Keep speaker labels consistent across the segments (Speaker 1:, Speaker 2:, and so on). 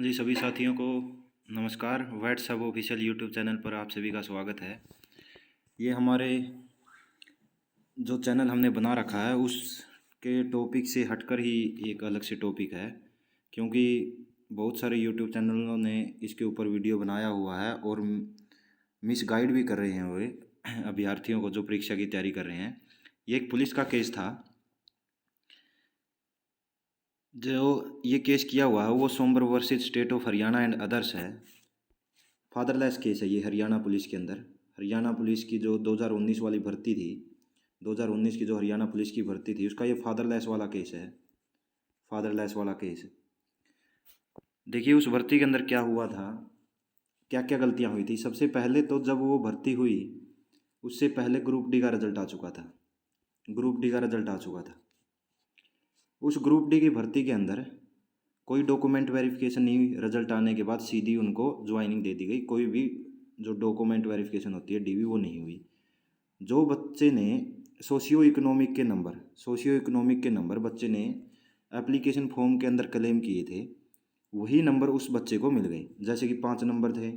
Speaker 1: जी सभी साथियों को नमस्कार। व्हाट्सएप ऑफिशियल यूट्यूब चैनल पर आप सभी का स्वागत है। ये हमारे जो चैनल हमने बना रखा है उसके टॉपिक से हटकर ही एक अलग से टॉपिक है, क्योंकि बहुत सारे यूट्यूब चैनलों ने इसके ऊपर वीडियो बनाया हुआ है और मिसगाइड भी कर रहे हैं वे अभ्यर्थियों को जो परीक्षा की तैयारी कर रहे हैं। ये एक पुलिस का केस था। जो ये केस किया हुआ है वो Sombir versus state of Haryana and others है। फादरलेस केस है ये हरियाणा पुलिस के अंदर। हरियाणा पुलिस की जो 2019 वाली भर्ती थी, 2019 की जो हरियाणा पुलिस की भर्ती थी, उसका ये फादरलेस वाला केस है। फादरलेस वाला केस। देखिए उस भर्ती के अंदर क्या हुआ था, क्या क्या गलतियां हुई थी। सबसे पहले तो जब वो भर्ती हुई उससे पहले ग्रुप डी का रिजल्ट आ चुका था। ग्रुप डी का रिजल्ट आ चुका था। उस ग्रुप डी की भर्ती के अंदर कोई डॉक्यूमेंट वेरिफिकेशन नहीं हुई। रिजल्ट आने के बाद सीधी उनको ज्वाइनिंग दे दी गई। कोई भी जो डॉक्यूमेंट वेरिफिकेशन होती है डीवी वो नहीं हुई। जो बच्चे ने सोशियो इकोनॉमिक के नंबर बच्चे ने एप्लीकेशन फॉर्म के अंदर क्लेम किए थे, वही नंबर उस बच्चे को मिल गए। जैसे कि 5 नंबर थे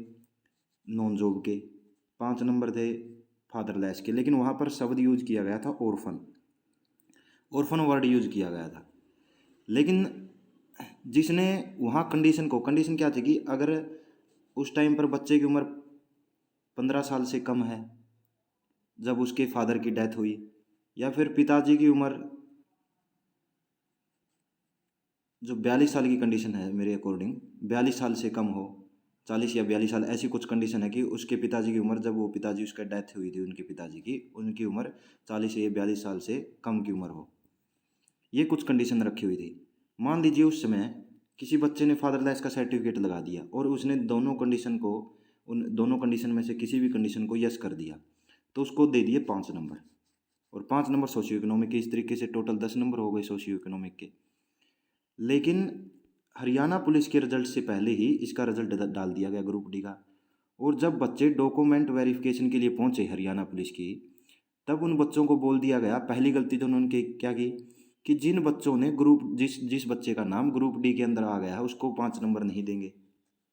Speaker 1: नॉन जॉब के, 5 नंबर थे फादरलेस के, लेकिन वहाँ पर शब्द यूज किया गया था ऑर्फन। ऑर्फन वर्ड यूज किया गया था। लेकिन जिसने वहाँ कंडीशन क्या थी कि अगर उस टाइम पर बच्चे की उम्र 15 साल से कम है जब उसके फादर की डेथ हुई, या फिर पिताजी की उम्र जो 42 साल की कंडीशन है मेरे अकॉर्डिंग, 42 साल से कम हो, 40 या 42 साल, ऐसी कुछ कंडीशन है कि उसके पिताजी की उम्र, जब वो पिताजी उसका डेथ हुई थी उनके पिताजी की, उनकी उम्र 40 या 42 साल से कम की उम्र हो। ये कुछ कंडीशन रखी हुई थी। मान लीजिए उस समय किसी बच्चे ने फादरलेस का सर्टिफिकेट लगा दिया और उसने उन दोनों कंडीशन में से किसी भी कंडीशन को यस कर दिया, तो उसको दे दिए 5 नंबर। और 5 नंबर सोशियो इकोनॉमिक के, इस तरीके से टोटल 10 नंबर हो गए सोशियो इकोनॉमिक के। लेकिन हरियाणा पुलिस के रिजल्ट से पहले ही इसका रिजल्ट डाल दिया गया ग्रुप डी का। और जब बच्चे डॉक्यूमेंट वेरिफिकेशन के लिए पहुंचे हरियाणा पुलिस की, तब उन बच्चों को बोल दिया गया, पहली गलती तो उन्होंने क्या की कि जिन बच्चों ने जिस बच्चे का नाम ग्रुप डी के अंदर आ गया है उसको 5 नंबर नहीं देंगे।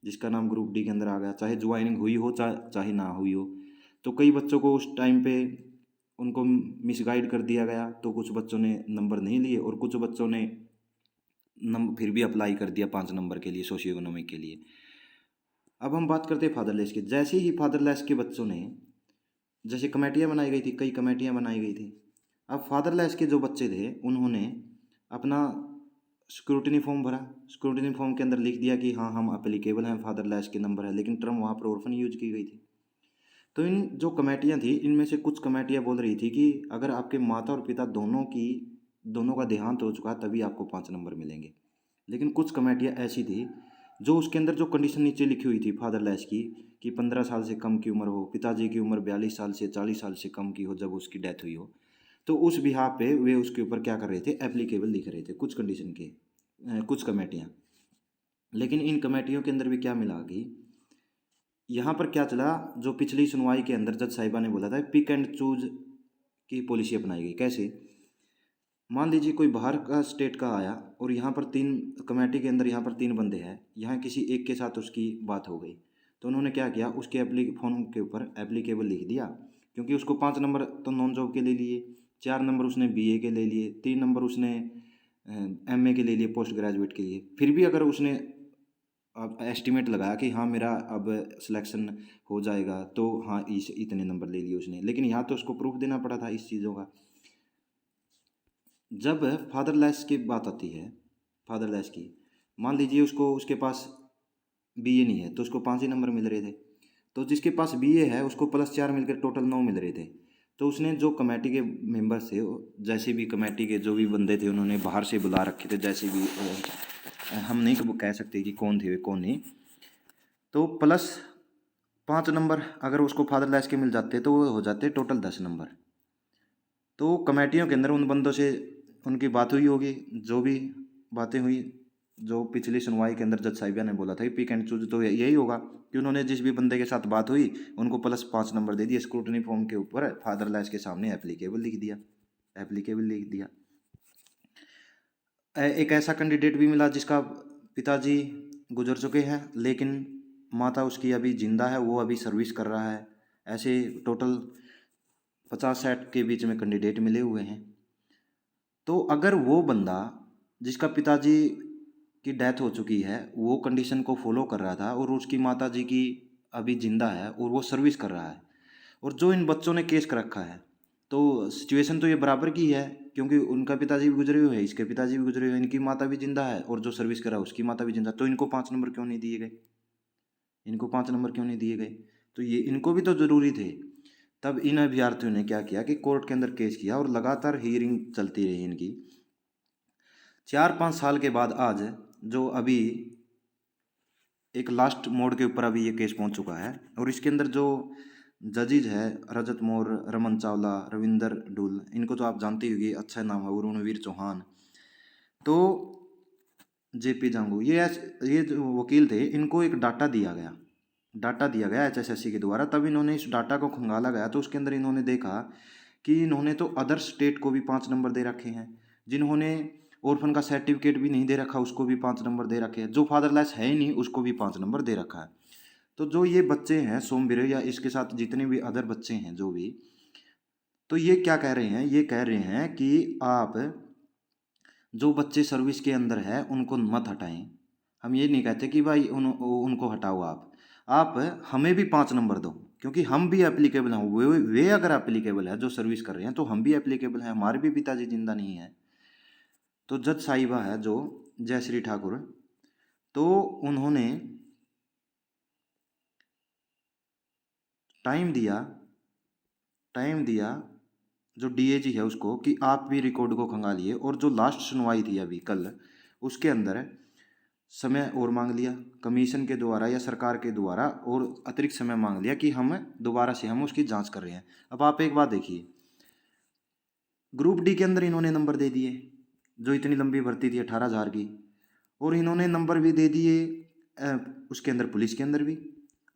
Speaker 1: जिसका नाम ग्रुप डी के अंदर आ गया, चाहे ज्वाइनिंग हुई हो चाहे ना हुई हो। तो कई बच्चों को उस टाइम पे उनको मिसगाइड कर दिया गया, तो कुछ बच्चों ने नंबर नहीं लिए और कुछ बच्चों ने नंबर फिर भी अप्लाई कर दिया 5 नंबर के लिए, सोशियो इकोनॉमिक के लिए। अब हम बात करते हैं फादरलेस की। जैसे ही फादरलेस के बच्चों ने, जैसे कमेटियाँ बनाई गई थी, कई कमेटियाँ बनाई गई थी। अब फादरलेस के जो बच्चे थे उन्होंने अपना स्क्रूटनी फॉर्म भरा। स्क्रूटनी फॉर्म के अंदर लिख दिया कि हाँ हम अप्लीकेबल हैं, फादरलेस के नंबर है, लेकिन टर्म वहाँ पर ऑर्फन यूज की गई थी। तो इन जो कमेटियाँ थी इनमें से कुछ कमेटियाँ बोल रही थी कि अगर आपके माता और पिता दोनों का देहांत हो चुका तभी आपको 5 नंबर मिलेंगे। लेकिन कुछ कमेटियाँ ऐसी थी जो उसके अंदर जो कंडीशन नीचे लिखी हुई थी फादरलेस की, कि 15 साल से कम की उम्र हो, पिताजी की उम्र 42 साल से 40 साल से कम की हो जब उसकी डेथ हुई हो, तो उस बिहार पे वे उसके ऊपर क्या कर रहे थे, एप्लीकेबल लिख रहे थे कुछ कंडीशन के, कुछ कमेटियाँ। लेकिन इन कमेटियों के अंदर भी क्या मिला कि यहाँ पर क्या चला, जो पिछली सुनवाई के अंदर जज साहिबा ने बोला था पिक एंड चूज की पॉलिसी अपनाई गई। कैसे? मान लीजिए कोई बाहर का स्टेट का आया और यहाँ पर तीन कमेटी के अंदर, यहाँ पर 3 बंदे हैं, यहाँ किसी एक के साथ उसकी बात हो गई, तो उन्होंने क्या किया, उसके फॉर्म के ऊपर एप्लीकेबल लिख दिया, क्योंकि उसको 5 नंबर तो नॉन जॉब के ले लिए, 4 नंबर उसने बीए के ले लिए, 3 नंबर उसने एमए के ले लिए, पोस्ट ग्रेजुएट के लिए। फिर भी अगर उसने अब एस्टिमेट लगाया कि हाँ मेरा अब सिलेक्शन हो जाएगा, तो हाँ इस इतने नंबर ले लिए उसने, लेकिन यहाँ तो उसको प्रूफ देना पड़ा था इस चीज़ों का। जब फादरलेस की बात आती है, फादरलेस की, मान लीजिए उसको, उसके पास बीए नहीं है तो उसको 5 ही नंबर मिल रहे थे, तो जिसके पास बीए है उसको +4 मिलकर टोटल 9 मिल रहे थे। तो उसने जो कमेटी के मेंबर्स थे, जैसे भी कमेटी के जो भी बंदे थे उन्होंने बाहर से बुला रखे थे, जैसे भी हम नहीं कह सकते कि कौन थे कौन नहीं, तो +5 नंबर अगर उसको फादरलेस के मिल जाते तो वो हो जाते टोटल 10 नंबर। तो कमेटियों के अंदर उन बंदों से उनकी बात हुई होगी, जो भी बातें हुई, जो पिछली सुनवाई के अंदर जज साहिबा ने बोला था पिक एंड चूज, तो यही होगा कि उन्होंने जिस भी बंदे के साथ बात हुई उनको +5 नंबर दे दिए। स्क्रूटनी फॉर्म के ऊपर फादरलेस के सामने एप्लीकेबल लिख दिया, एप्लीकेबल लिख दिया। एक ऐसा कैंडिडेट भी मिला जिसका पिताजी गुजर चुके हैं, लेकिन माता उसकी अभी जिंदा है, वो अभी सर्विस कर रहा है। ऐसे टोटल 50-60 के बीच में कैंडिडेट मिले हुए हैं। तो अगर वो बंदा जिसका पिताजी की डेथ हो चुकी है वो कंडीशन को फॉलो कर रहा था और उसकी माता जी की अभी जिंदा है और वो सर्विस कर रहा है, और जो इन बच्चों ने केस कर रखा है, तो सिचुएशन तो ये बराबर की है, क्योंकि उनका पिताजी भी गुजरे हुए हैं, इसके पिताजी भी गुजरे हुए हैं, इनकी माता भी जिंदा है और जो सर्विस कर रहा है उसकी माता भी जिंदा है। तो इनको 5 नंबर क्यों नहीं दिए गए? इनको 5 नंबर क्यों नहीं दिए गए? तो ये इनको भी तो ज़रूरी थे। तब इन अभ्यर्थियों ने क्या किया कि कोर्ट के अंदर केस किया और लगातार हियरिंग चलती रही इनकी। 4-5 साल के बाद आज जो अभी एक लास्ट मोड के ऊपर अभी ये केस पहुंच चुका है, और इसके अंदर जो जजेज है रजत मौर्य, रमन चावला, रविंदर डुल, इनको तो आप जानते ही होंगे, अच्छा नाम है, अरुणवीर चौहान, तो जेपी जांगू, ये जो वकील थे, इनको एक डाटा दिया गया एचएसएससी के द्वारा। तब इन्होंने इस डाटा को खंगाला गया, तो उसके अंदर इन्होंने देखा कि इन्होंने तो अदर स्टेट को भी 5 नंबर दे रखे हैं, जिन्होंने ऑर्फन का सर्टिफिकेट भी नहीं दे रखा उसको भी 5 नंबर दे रखे हैं, जो फादरलेस है ही नहीं उसको भी 5 नंबर दे रखा है। तो जो ये बच्चे हैं सोमवीर या इसके साथ जितने भी अदर बच्चे हैं जो भी, तो ये क्या कह रहे हैं? ये कह रहे हैं कि आप जो बच्चे सर्विस के अंदर है उनको मत हटाएं। हम ये नहीं कहते कि भाई उनको हटाओ, आप हमें भी 5 नंबर दो, क्योंकि हम भी एप्लीकेबल हैं। वे अगर एप्लीकेबल है जो सर्विस कर रहे हैं, तो हम भी एप्लीकेबल हैं, हमारे भी पिताजी जिंदा नहीं है। तो जज साहिबा है जो जयश्री ठाकुर, तो उन्होंने टाइम दिया जो डीएजी है उसको कि आप भी रिकॉर्ड को खंगालिए, और जो लास्ट सुनवाई थी अभी कल, उसके अंदर समय और मांग लिया कमीशन के द्वारा या सरकार के द्वारा, और अतिरिक्त समय मांग लिया कि हम दोबारा से हम उसकी जांच कर रहे हैं। अब आप एक बात देखिए, ग्रुप डी के अंदर इन्होंने नंबर दे दिए, जो इतनी लंबी भर्ती थी 18,000 की, और इन्होंने नंबर भी दे दिए उसके अंदर पुलिस के अंदर भी,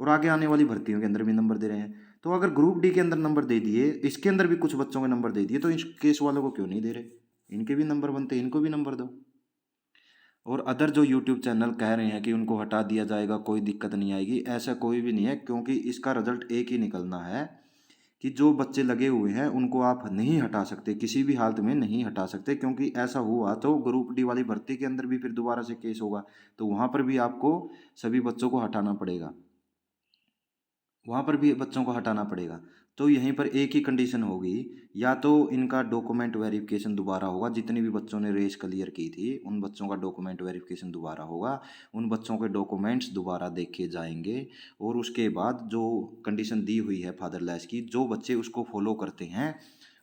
Speaker 1: और आगे आने वाली भर्तियों के अंदर भी नंबर दे रहे हैं। तो अगर ग्रुप डी के अंदर नंबर दे दिए, इसके अंदर भी कुछ बच्चों के नंबर दे दिए, तो इस केस वालों को क्यों नहीं दे रहे? इनके भी नंबर बनते, इनको भी नंबर दो। और अदर जो यूट्यूब चैनल कह रहे हैं कि उनको हटा दिया जाएगा, कोई दिक्कत नहीं आएगी, ऐसा कोई भी नहीं है, क्योंकि इसका रिजल्ट एक ही निकलना है कि जो बच्चे लगे हुए हैं उनको आप नहीं हटा सकते, किसी भी हालत में नहीं हटा सकते, क्योंकि ऐसा हुआ तो ग्रुप डी वाली भर्ती के अंदर भी फिर दोबारा से केस होगा, तो वहाँ पर भी आपको सभी बच्चों को हटाना पड़ेगा, वहाँ पर भी बच्चों को हटाना पड़ेगा। तो यहीं पर एक ही कंडीशन होगी, या तो इनका डॉक्यूमेंट वेरिफिकेशन दोबारा होगा, जितने भी बच्चों ने रेस क्लियर की थी उन बच्चों का डॉक्यूमेंट वेरिफिकेशन दोबारा होगा, उन बच्चों के डॉक्यूमेंट्स दोबारा देखे जाएंगे, और उसके बाद जो कंडीशन दी हुई है फादरलेस की, जो बच्चे उसको फॉलो करते हैं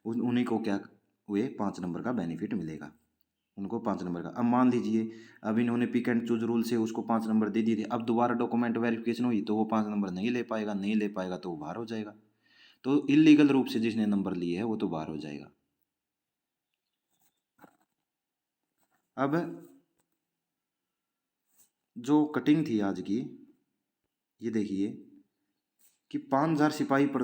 Speaker 1: उन्हीं को क्या हुए 5 नंबर का बेनिफिट मिलेगा, उनको 5 नंबर का। अब मान लीजिए अब इन्होंने पिक एंड चूज रूल से उसको 5 नंबर दे दिए थे, अब दोबारा डॉक्यूमेंट वेरिफिकेशन हुई तो वो 5 नंबर नहीं ले पाएगा तो वो बाहर हो जाएगा, तो इलीगल रूप से जिसने नंबर लिए है वो तो बाहर हो जाएगा। अब जो कटिंग थी आज की, ये देखिए कि 5,000 सिपाही पर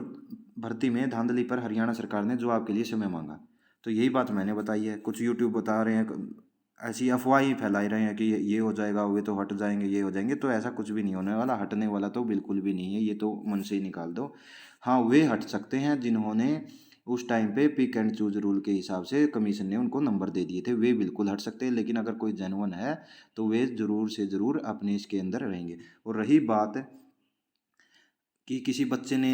Speaker 1: भर्ती में धांधली पर हरियाणा सरकार ने जवाब के लिए समय मांगा। तो यही बात मैंने बताई है, कुछ यूट्यूब बता रहे हैं, ऐसी अफवाह ही फैला रहे हैं कि ये हो जाएगा, वे तो हट जाएंगे, ये हो जाएंगे, तो ऐसा कुछ भी नहीं होने वाला, हटने वाला तो बिल्कुल भी नहीं है, ये तो मन से ही निकाल दो। हाँ, वे हट सकते हैं जिन्होंने उस टाइम पे पिक एंड चूज रूल के हिसाब से कमीशन ने उनको नंबर दे दिए थे, वे बिल्कुल हट सकते हैं, लेकिन अगर कोई जेन्युइन है तो वे ज़रूर से ज़रूर अपने इसके अंदर रहेंगे। और रही बात कि किसी बच्चे ने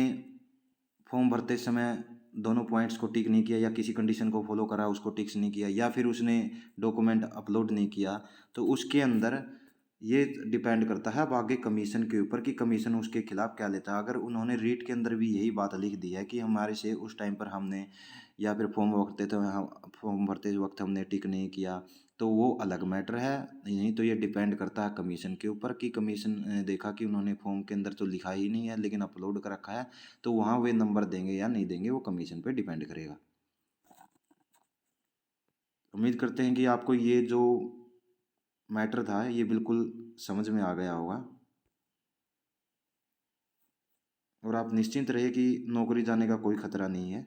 Speaker 1: फॉर्म भरते समय दोनों पॉइंट्स को टिक नहीं किया, या किसी कंडीशन को फॉलो करा उसको टिक्स नहीं किया, या फिर उसने डॉक्यूमेंट अपलोड नहीं किया, तो उसके अंदर ये डिपेंड करता है अब आगे कमीशन के ऊपर कि कमीशन उसके खिलाफ क्या लेता है। अगर उन्होंने रीट के अंदर भी यही बात लिख दी है कि हमारे से उस टाइम पर हमने, या फिर फॉर्म भरते वक्त हमने टिक नहीं किया, तो वो अलग मैटर है। नहीं तो ये डिपेंड करता है कमीशन के ऊपर कि कमीशन ने देखा कि उन्होंने फॉर्म के अंदर तो लिखा ही नहीं है लेकिन अपलोड कर रखा है, तो वहाँ वे नंबर देंगे या नहीं देंगे वो कमीशन पे डिपेंड करेगा। उम्मीद करते हैं कि आपको ये जो मैटर था ये बिल्कुल समझ में आ गया होगा, और आप निश्चिंत रहिए कि नौकरी जाने का कोई खतरा नहीं है।